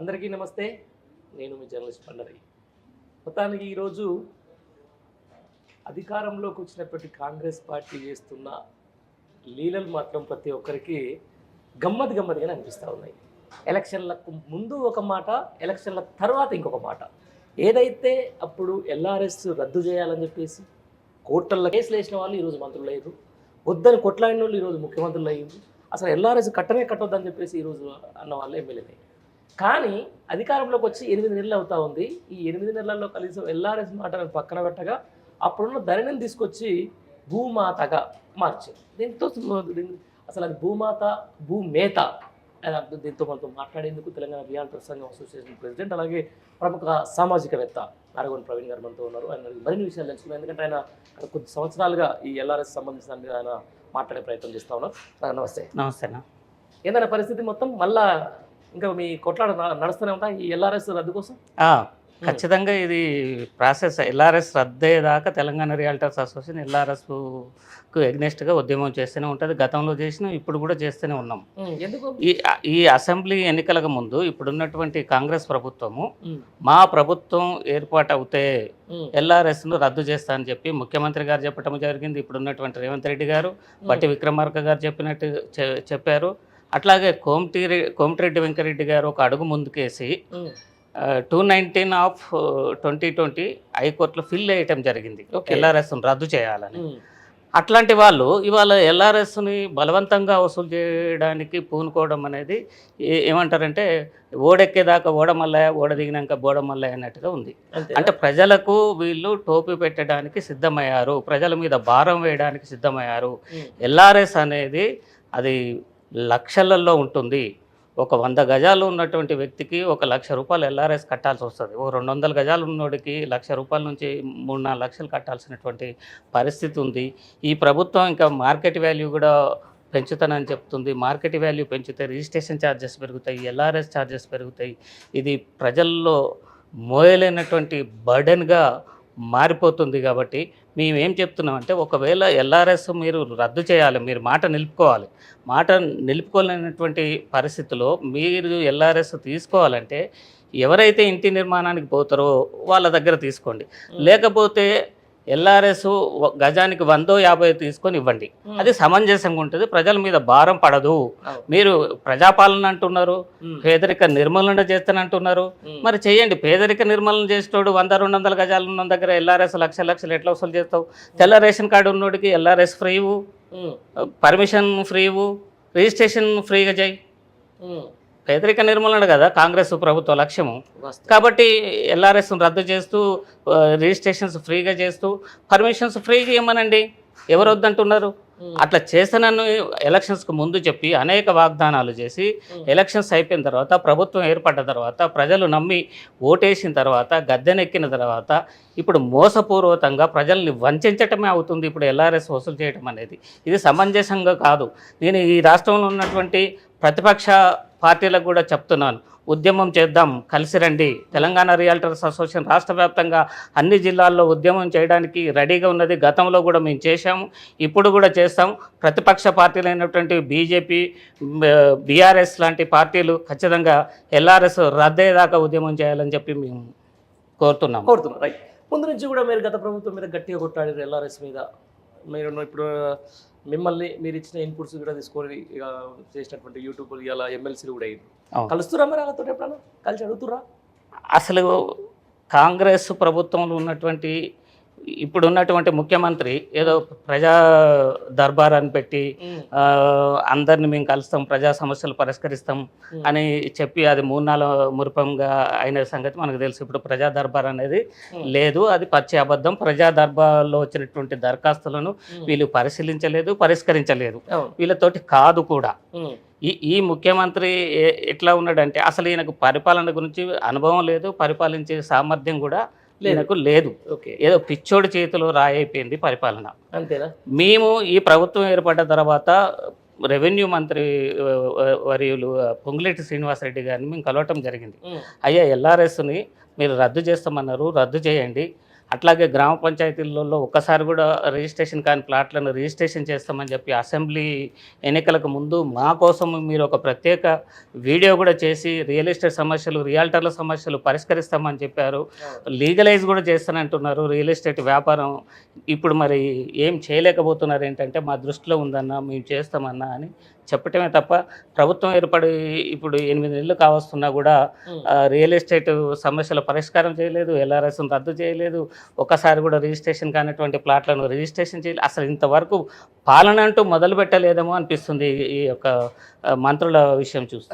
అందరికీ నమస్తే. నేను మీ జర్నలిస్ట్ పండరి. మొత్తానికి ఈరోజు అధికారంలోకి వచ్చినప్పటి కాంగ్రెస్ పార్టీ చేస్తున్న లీలలు మాత్రం ప్రతి ఒక్కరికి గమ్మత్తుగానే అనిపిస్తూ ఉన్నాయి. ఎలక్షన్లకు ముందు ఒక మాట, ఎలక్షన్ల తర్వాత ఇంకొక మాట. ఏదైతే అప్పుడు ఎల్ఆర్ఎస్ రద్దు చేయాలని చెప్పేసి కోర్టుల్లో కేసులు వేసిన వాళ్ళు ఈరోజు మంత్రులు అయ్యారు. వద్దని కొట్లాడిన వాళ్ళు ఈరోజు ముఖ్యమంత్రులు అయ్యారు. అసలు ఎల్ఆర్ఎస్ కట్టొద్దని చెప్పేసి ఈరోజు అన్న వాళ్ళు ఎమ్మెల్యేలు. కానీ అధికారంలోకి వచ్చి 8 నెలలు అవుతా ఉంది. ఈ 8 నెలల్లో కనీసం ఎల్ఆర్ఎస్ మాటను పక్కన పెట్టగా అప్పుడున్న ధరణిని తీసుకొచ్చి భూమాతగా మార్చారు. దీంతో అసలు అది భూమాత భూమేత దీంతో మనతో మాట్లాడేందుకు తెలంగాణ రియాల్టర్ సంఘం అసోసియేషన్ ప్రెసిడెంట్, అలాగే ప్రముఖ సామాజికవేత్త నారగొండ ప్రవీణ్ గారు మనతో ఉన్నారు. ఆయన మరిన్ని విషయాలు తెలుసుకున్నాం. ఎందుకంటే ఆయన కొద్ది సంవత్సరాలుగా ఈ ఎల్ఆర్ఎస్ సంబంధించిన ఆయన మాట్లాడే ప్రయత్నం చేస్తూ ఉన్నారు. నమస్తే. నమస్తేనా. ఏదైనా పరిస్థితి మొత్తం మళ్ళా ఇంకా మీ కొట్లాడ నడుస్తూనే ఉంటా ఈ ఎల్ఆర్ఎస్ రద్దు కోసం? ఖచ్చితంగా ఇది ప్రాసెస్. ఎల్ఆర్ఎస్ రద్దయ్యేదాకా తెలంగాణ రియాల్టర్స్ అసోసియేషన్ ఎల్ఆర్ఎస్కు ఎగ్నెస్ట్గా ఉద్యమం చేస్తూనే ఉంటుంది. గతంలో చేసినాం, ఇప్పుడు కూడా చేస్తూనే ఉన్నాం. ఈ అసెంబ్లీ ఎన్నికలకు ముందు ఇప్పుడున్నటువంటి కాంగ్రెస్ ప్రభుత్వము మా ప్రభుత్వం ఏర్పాటు అవుతే ఎల్ఆర్ఎస్ను రద్దు చేస్తా అని చెప్పి ముఖ్యమంత్రి గారు చెప్పడం జరిగింది. ఇప్పుడున్నటువంటి రేవంత్ రెడ్డి గారు, బట్టి విక్రమార్క గారు చెప్పారు. అట్లాగే కోమటిరెడ్డి వెంకరెడ్డి గారు ఒక అడుగు ముందుకేసి 219/2020 హైకోర్టులో ఫిల్ చేయటం జరిగింది ఎల్ఆర్ఎస్ను రద్దు చేయాలని. అట్లాంటి వాళ్ళు ఇవాళ ఎల్ఆర్ఎస్ని బలవంతంగా వసూలు చేయడానికి పూనుకోవడం అనేది ఏమంటారంటే ఓడెక్కేదాకా ఓడమల్లయ్య, ఓడ దిగినాక బోడమల్లయ్య అన్నట్టుగా ఉంది. అంటే ప్రజలకు వీళ్ళు టోపీ పెట్టడానికి సిద్ధమయ్యారు, ప్రజల మీద భారం వేయడానికి సిద్ధమయ్యారు. ఎల్ఆర్ఎస్ అనేది అది లక్షలలో ఉంటుంది. ఒక 100 గజాలు ఉన్నటువంటి వ్యక్తికి 1 లక్ష రూపాయలు ఎల్ఆర్ఎస్ కట్టాల్సి వస్తుంది. ఓ 200 గజాలు ఉన్నోడికి 1 లక్ష రూపాయల నుంచి 3-4 లక్షలు కట్టాల్సినటువంటి పరిస్థితి ఉంది. ఈ ప్రభుత్వం ఇంకా మార్కెట్ వాల్యూ కూడా పెంచుతానని చెప్తుంది. మార్కెట్ వాల్యూ పెంచితే రిజిస్ట్రేషన్ ఛార్జెస్ పెరుగుతాయి, ఎల్ఆర్ఎస్ ఛార్జెస్ పెరుగుతాయి. ఇది ప్రజల్లో మోయలేనటువంటి బర్డెన్గా మారిపోతుంది. కాబట్టి మేమేం చెప్తున్నామంటే, ఒకవేళ ఎల్ఆర్ఎస్ మీరు రద్దు చేయాలి, మీరు మాట నిలుపుకోవాలి. మాట నిలుపుకోలేనటువంటి పరిస్థితిలో మీరు ఎల్ఆర్ఎస్ తీసుకోవాలంటే ఎవరైతే ఇంటి నిర్మాణానికి పోతారో వాళ్ళ దగ్గర తీసుకోండి. లేకపోతే ఎల్ఆర్ఎస్ గజానికి 100-50 తీసుకొని ఇవ్వండి. అది సమంజసంగా ఉంటుంది, ప్రజల మీద భారం పడదు. మీరు ప్రజాపాలన అంటున్నారు, పేదరిక నిర్మూలన చేస్తానంటున్నారు, మరి చేయండి. పేదరిక నిర్మూలన చేసేటోడు 100-200 గజాలు ఉన్న దగ్గర ఎల్ఆర్ఎస్ లక్షలు ఎట్లా వసూలు చేస్తావు? తెల్ల రేషన్ కార్డు ఉన్నోడికి ఎల్ఆర్ఎస్ ఫ్రీవు, పర్మిషన్ ఫ్రీవు, రిజిస్ట్రేషన్ ఫ్రీగా చేయి. పేదరిక నిర్మూలన కదా కాంగ్రెస్ ప్రభుత్వ లక్ష్యము. కాబట్టి ఎల్ఆర్ఎస్ను రద్దు చేస్తూ, రిజిస్ట్రేషన్స్ ఫ్రీగా చేస్తూ, పర్మిషన్స్ ఫ్రీగా ఇవ్వమనండి. ఎవరు వద్దంటున్నారు? అట్లా చేస్తానని ఎలక్షన్స్కి ముందు చెప్పి అనేక వాగ్దానాలు చేసి ఎలక్షన్స్ అయిపోయిన తర్వాత, ప్రభుత్వం ఏర్పడ్డ తర్వాత, ప్రజలు నమ్మి ఓటేసిన తర్వాత, గద్దెనెక్కిన తర్వాత ఇప్పుడు మోసపూర్వకంగా ప్రజల్ని వంచటమే అవుతుంది ఇప్పుడు ఎల్ఆర్ఎస్ వసూలు చేయడం అనేది. ఇది సమంజసంగా కాదు. నేను ఈ రాష్ట్రంలో ఉన్నటువంటి ప్రతిపక్ష పార్టీలకు కూడా చెప్తున్నాను, ఉద్యమం చేద్దాం, కలిసి రండి. తెలంగాణ రియాల్టర్స్ అసోసియేషన్ రాష్ట్ర వ్యాప్తంగా అన్ని జిల్లాల్లో ఉద్యమం చేయడానికి రెడీగా ఉన్నది. గతంలో కూడా మేము చేశాము, ఇప్పుడు కూడా చేస్తాం. ప్రతిపక్ష పార్టీలైనటువంటి బీజేపీ, బీఆర్ఎస్ లాంటి పార్టీలు ఖచ్చితంగా ఎల్ఆర్ఎస్ రద్దయ్యేదాకా ఉద్యమం చేయాలని చెప్పి మేము కోరుతున్నాం. రైట్. ముందు నుంచి కూడా మీరు గత ప్రభుత్వం మీద గట్టిగా కొట్టాడారు ఎల్ఆర్ఎస్ మీద. మీరు ఇప్పుడు మిమ్మల్ని మీరు ఇచ్చిన ఇన్పుట్స్ కూడా తీసుకొని ఇక చేసినటువంటి యూట్యూబ్ ఇలా ఎమ్మెల్సీలు కూడా అయ్యింది. కలుస్తురా మరి వాళ్ళతో ఎప్పుడన్నా కలిసి అడుగుతురా? అసలు కాంగ్రెస్ ప్రభుత్వంలో ఉన్నటువంటి ఇప్పుడు ఉన్నటువంటి ముఖ్యమంత్రి ఏదో ప్రజా దర్బారాన్ని పెట్టి అందరిని మేము కలుస్తాం, ప్రజా సమస్యలు పరిష్కరిస్తాం అని చెప్పి అది 3-4 మురుపంగా అయిన సంగతి మనకు తెలుసు. ఇప్పుడు ప్రజా దర్బార్ అనేది లేదు, అది పచ్చి అబద్ధం. ప్రజా దర్బార్లో వచ్చినటువంటి దరఖాస్తులను వీళ్ళు పరిశీలించలేదు, పరిష్కరించలేదు, వీళ్ళతోటి కాదు కూడా. ఈ ముఖ్యమంత్రి ఎట్లా ఉన్నాడంటే అసలు ఈయనకు పరిపాలన గురించి అనుభవం లేదు, పరిపాలించే సామర్థ్యం కూడా నాకు లేదు. ఏదో పిచ్చోడి చేతిలో రాయైపోయింది పరిపాలన. అంతేనా? మేము ఈ ప్రభుత్వం ఏర్పడ్డ తర్వాత రెవెన్యూ మంత్రి వర్యులు పొంగులేటి శ్రీనివాసరెడ్డి గారిని మేము కలవటం జరిగింది. అయ్యా, ఎల్ఆర్ఎస్ని మీరు రద్దు చేస్తామన్నారు, రద్దు చేయండి. అట్లాగే గ్రామ పంచాయతీలలో ఒక్కసారి కూడా రిజిస్ట్రేషన్ కాని ప్లాట్లను రిజిస్ట్రేషన్ చేస్తామని చెప్పి అసెంబ్లీ ఎన్నికలకు ముందు మా కోసం మీరు ఒక ప్రత్యేక వీడియో కూడా చేసి రియల్ ఎస్టేట్ సమస్యలు రియాల్టర్ల సమస్యలు పరిష్కరిస్తామని చెప్పారు. లీగలైజ్ కూడా చేస్తానంటున్నారు రియల్ ఎస్టేట్ వ్యాపారం. ఇప్పుడు మరి ఏం చేయలేకపోతున్నారు ఏంటంటే మా దృష్టిలో ఉందన్నా మేము చేస్తామన్నా అని చెప్పటమే తప్ప ప్రభుత్వం ఏర్పడి ఇప్పుడు 8 నెలలు కావస్తున్నా కూడా రియల్ ఎస్టేట్ సమస్యల పరిష్కారం చేయలేదు, ఎల్ఆర్ఎస్ను రద్దు చేయలేదు, ఒక్కసారి కూడా రిజిస్ట్రేషన్ కానటువంటి ప్లాట్లను రిజిస్ట్రేషన్ చేయలేదు. అసలు ఇంతవరకు పాలన అంటూ మొదలు పెట్టలేదేమో అనిపిస్తుంది ఈ యొక్క మంత్రుల విషయం చూస్తే.